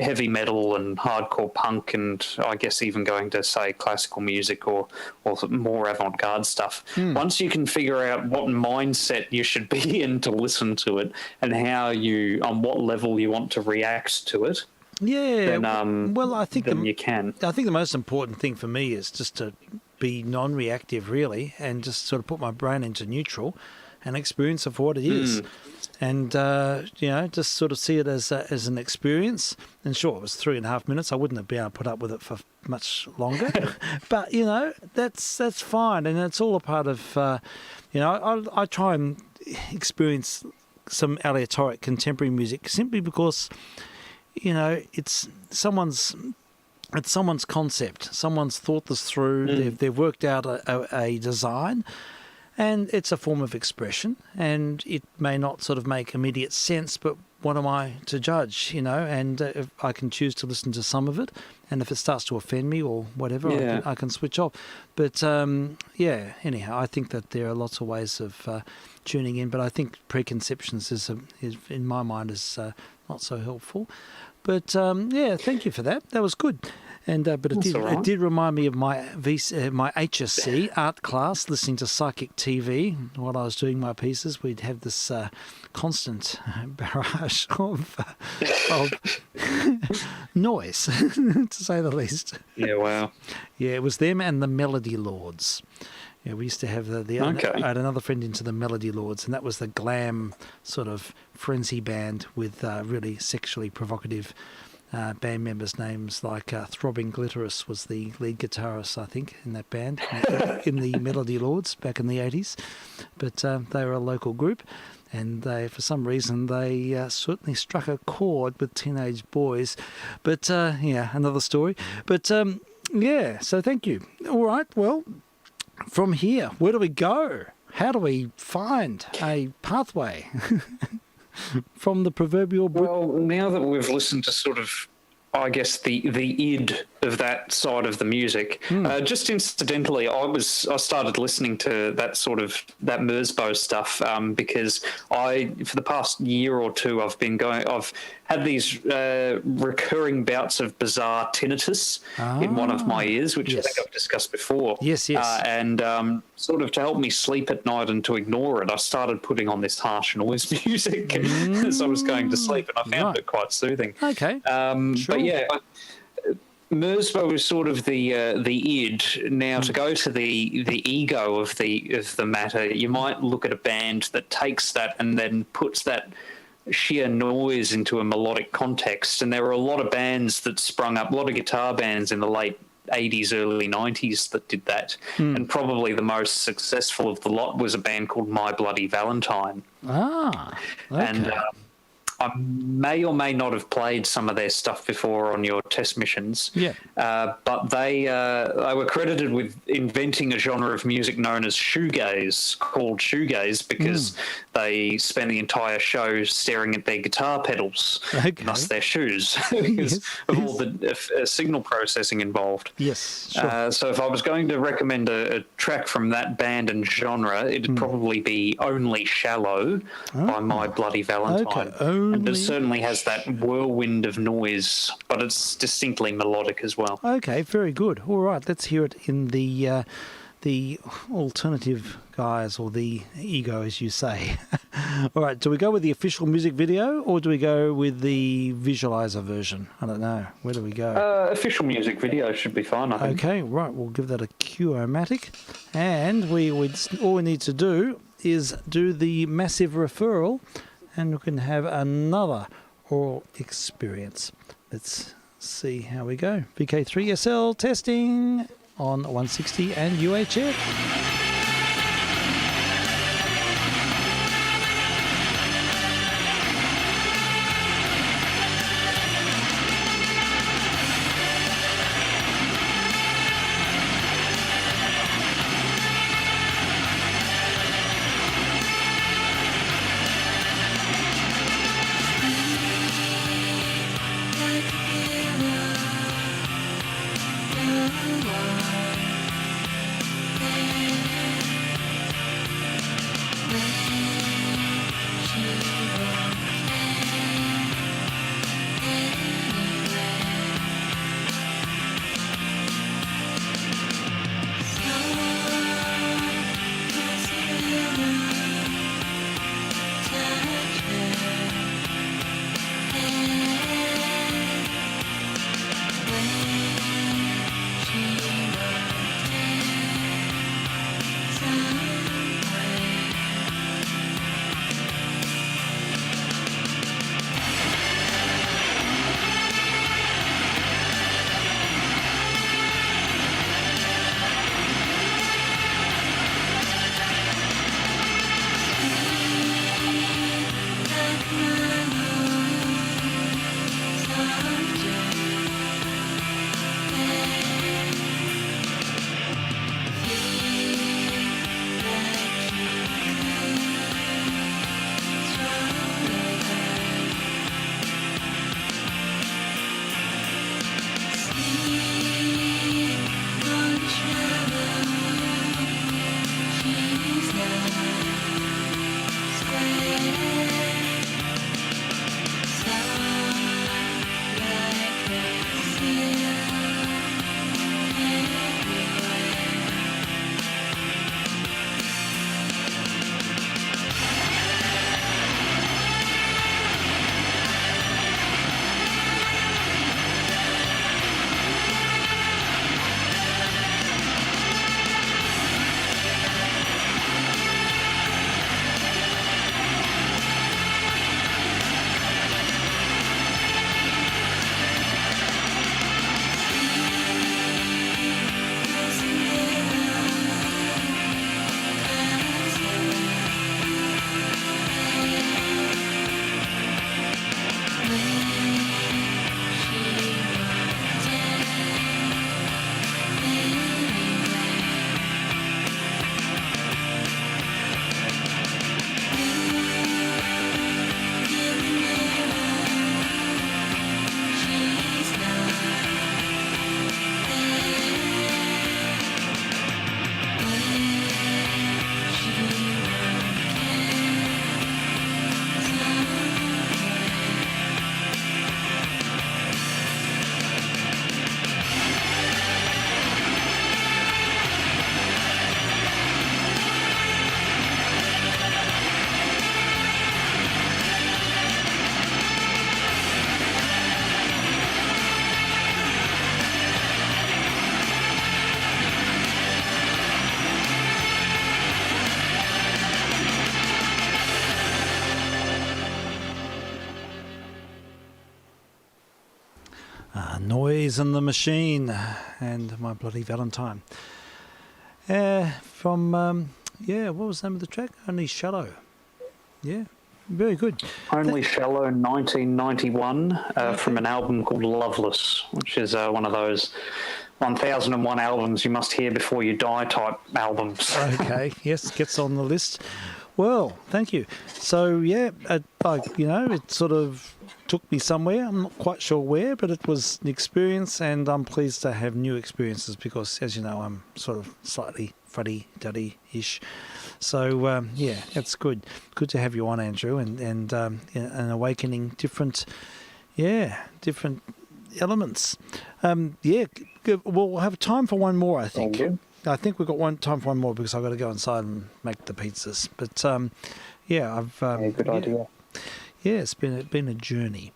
heavy metal and hardcore punk, and I guess even going to, say, classical music or more avant-garde stuff. Once you can figure out what mindset you should be in to listen to it and on what level you want to react to it, then, I think you can. I think the most important thing for me is just to be non-reactive, really, and just sort of put my brain into neutral and experience it for what it is. And, just sort of see it as an experience. And sure, it was 3.5 minutes. I wouldn't have been able to put up with it for much longer. But, that's fine. And it's all a part of, I try and experience some aleatoric contemporary music simply because, it's someone's concept. Someone's thought this through. They've worked out a design. And it's a form of expression, and it may not sort of make immediate sense, but what am I to judge, and if I can choose to listen to some of it, and if it starts to offend me or whatever, I can switch off. But, anyhow, I think that there are lots of ways of tuning in, but I think preconceptions is in my mind, is not so helpful. But, thank you for that. That was good. And but it did remind me of my my HSC art class, listening to Psychic TV while I was doing my pieces. We'd have this constant barrage of noise, to say the least. Yeah, wow. Yeah, it was them and the Melody Lords. Yeah, we used to have I had another friend into the Melody Lords, and that was the glam sort of frenzy band with really sexually provocative band members' names, like Throbbing Glitterous was the lead guitarist, I think, in that band, in the Melody Lords back in the 80s. But they were a local group, and for some reason, they certainly struck a chord with teenage boys. But, another story. But, so thank you. All right, well, from here, where do we go? How do we find a pathway? From the proverbial... Well, now that we've listened to sort of, I guess, the id of that side of the music, just incidentally, I started listening to that Merzbow stuff because for the past year or two, I've had these recurring bouts of bizarre tinnitus in one of my ears, which I think I've discussed before. Yes. And sort of to help me sleep at night and to ignore it, I started putting on this harsh noise music as I was going to sleep, and I found it quite soothing. Okay. Sure. But yeah, Merzbow is sort of the id. Now, to go to the ego of the matter, you might look at a band that takes that and then puts that sheer noise into a melodic context. And there were a lot of bands that sprung up, a lot of guitar bands in the late 80s, early 90s that did that. And probably the most successful of the lot was a band called My Bloody Valentine. Okay. And I may or may not have played some of their stuff before on your test missions. Yeah. But they were credited with inventing a genre of music known as shoegaze, called shoegaze, because they spend the entire show staring at their guitar pedals, thus their shoes, because of all the signal processing involved. Yes, sure. So if I was going to recommend a track from that band and genre, it'd probably be Only Shallow by My Bloody Valentine. Okay, only... It certainly has that whirlwind of noise, but it's distinctly melodic as well. Okay, very good. All right, let's hear it in the alternative guise, or the ego, as you say. All right, do we go with the official music video, or do we go with the visualizer version? I don't know. Where do we go? Official music video should be fine, I think. Okay, right, we'll give that a Q-O-matic. And all we need to do is do the massive referral, and we can have another oral experience. Let's see how we go. vk3sl testing on 160 and UHF. Noise and the Machine and My Bloody Valentine. From, what was the name of the track? Only Shallow. Yeah, very good. Only Shallow, 1991, from an album called Loveless, which is one of those 1001 albums you must hear before you die type albums. Okay, yes, gets on the list. Well, thank you. So, it sort of took me somewhere. I'm not quite sure where, but it was an experience, and I'm pleased to have new experiences because, as you know, I'm sort of slightly fuddy-duddy-ish. So, yeah, it's good. Good to have you on, Andrew, and awakening different elements. We'll have time for one more, I think. Thank you. I think we've got time for one more because I've got to go inside and make the pizzas. But Good idea. Yeah, it's been a journey.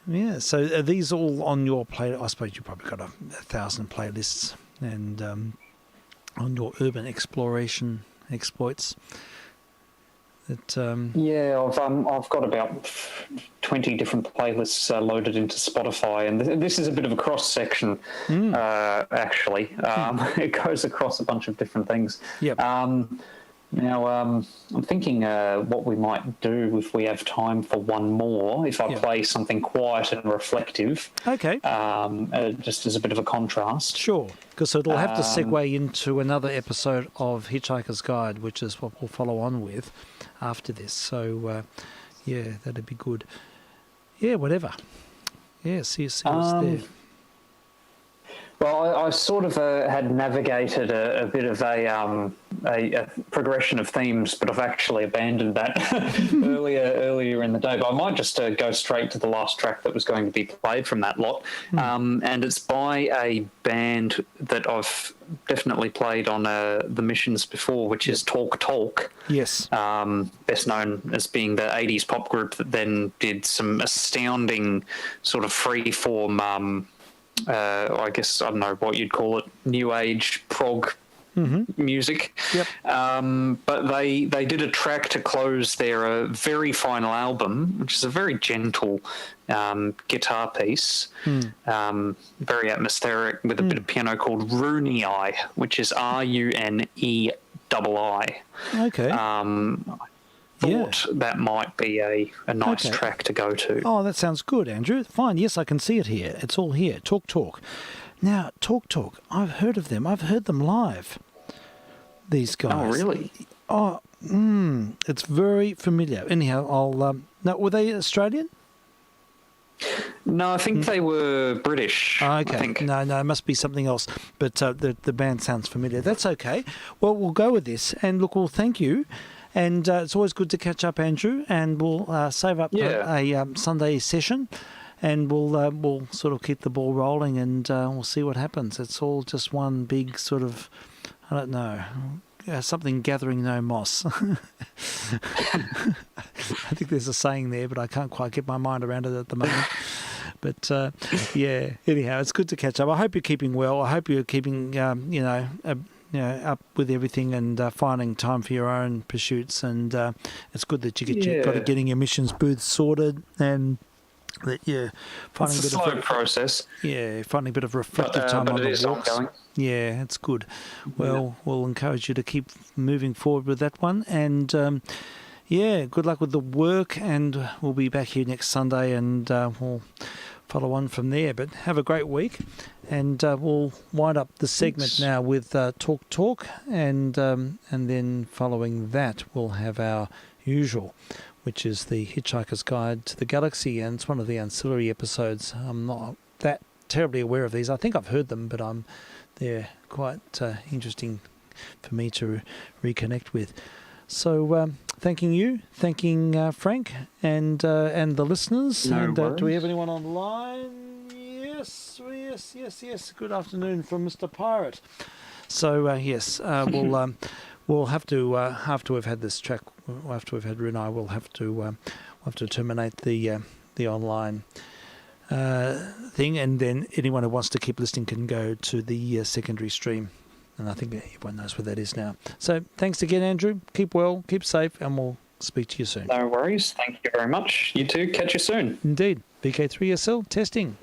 Yeah, so are these all on your play? I suppose you've probably got 1,000 playlists and on your urban exploration exploits. I've got about 20 different playlists loaded into Spotify, and this is a bit of a cross section. Actually, it goes across a bunch of different things. Yep. Now, I'm thinking what we might do if we have time for one more, if I play something quiet and reflective. Okay. Just as a bit of a contrast. Sure, because it'll have to segue into another episode of Hitchhiker's Guide, which is what we'll follow on with after this. So, that'd be good. Yeah, whatever. Yeah, see what's there. Well, I sort of had navigated a bit of a progression of themes, but I've actually abandoned that earlier in the day. But I might just go straight to the last track that was going to be played from that lot. And it's by a band that I've definitely played on the missions before, which is Talk Talk. Yes. Best known as being the 80s pop group that then did some astounding sort of free-form... I guess, I don't know what you'd call it, new age prog music. Yep. But they did a track to close their very final album, which is a very gentle guitar piece, very atmospheric, with a bit of piano, called Rooney Eye, which is Runei. Okay. Thought that might be a nice track to go to. Oh, that sounds good, Andrew. Fine. Yes, I can see it here. It's all here. Talk Talk. Now, Talk Talk, I've heard of them. I've heard them live, these guys. Oh, really? Oh, it's very familiar. Anyhow, now, were they Australian? No, I think they were British. Oh, okay. I think. No, it must be something else. But the band sounds familiar. That's okay. Well, we'll go with this. And look, well, thank you. And it's always good to catch up, Andrew. And we'll save up a Sunday session, and we'll sort of keep the ball rolling, and we'll see what happens. It's all just one big sort of, I don't know, something gathering no moss. I think there's a saying there, but I can't quite get my mind around it at the moment. But anyhow, it's good to catch up. I hope you're keeping well. I hope you're keeping, up with everything and finding time for your own pursuits. And it's good that you got getting your missions booths sorted, and that you're finding it's a slow process. Yeah, finding a bit of reflective time on the walks. Ongoing. Yeah, it's good. Well, we'll encourage you to keep moving forward with that one. And good luck with the work. And we'll be back here next Sunday, and we'll follow on from there. But have a great week, and we'll wind up the segment now with Talk Talk, and then following that we'll have our usual, which is the Hitchhiker's Guide to the Galaxy, and it's one of the ancillary episodes. I'm not that terribly aware of these. I think I've heard them, but they're quite interesting for me to reconnect with. So thanking Frank, and the listeners. No and worries. Do we have anyone online? Yes. Good afternoon from Mr. Pirate. So we'll have to after we've had this track, after we've had Runai, we'll have to terminate the online thing, and then anyone who wants to keep listening can go to the secondary stream. And I think everyone knows where that is now. So thanks again, Andrew. Keep well, keep safe, and we'll speak to you soon. No worries. Thank you very much. You too. Catch you soon. Indeed. vk3sl testing.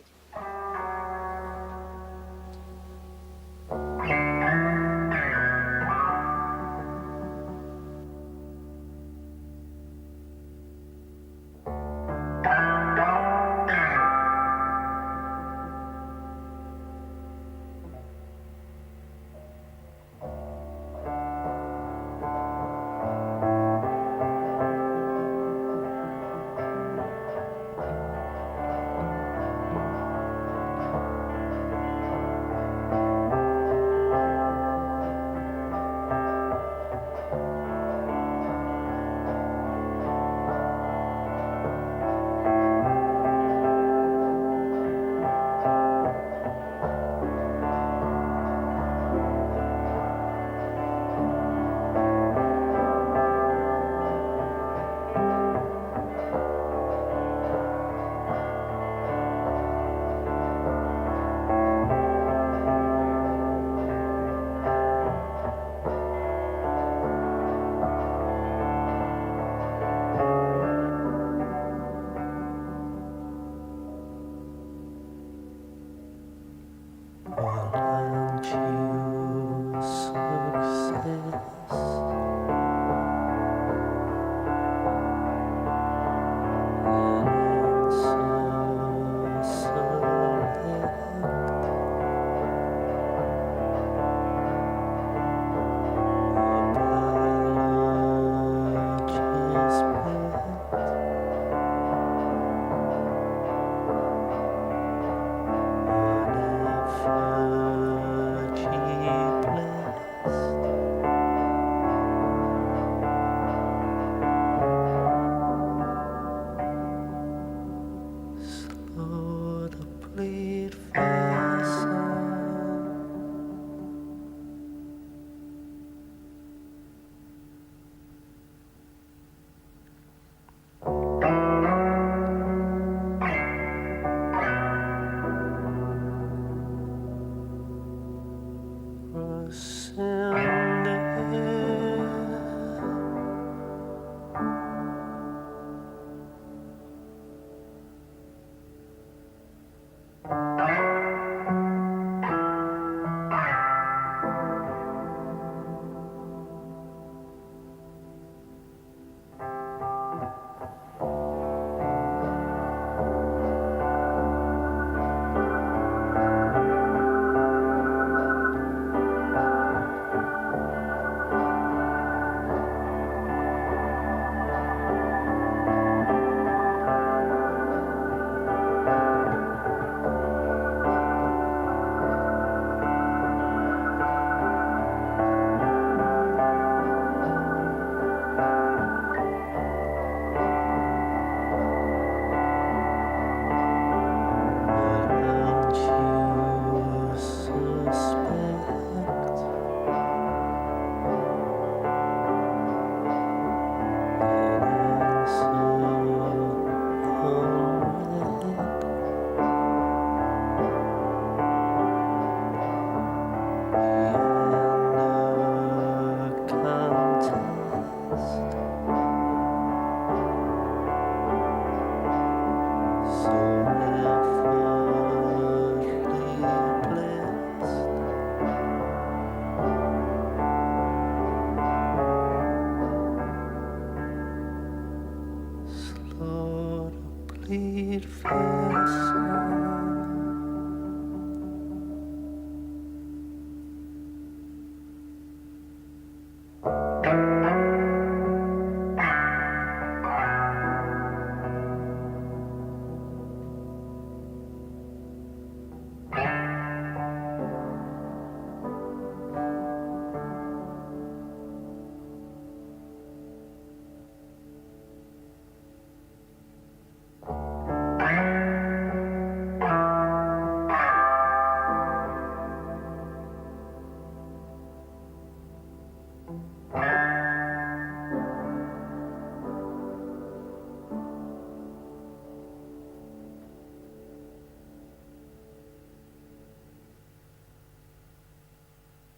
it fast.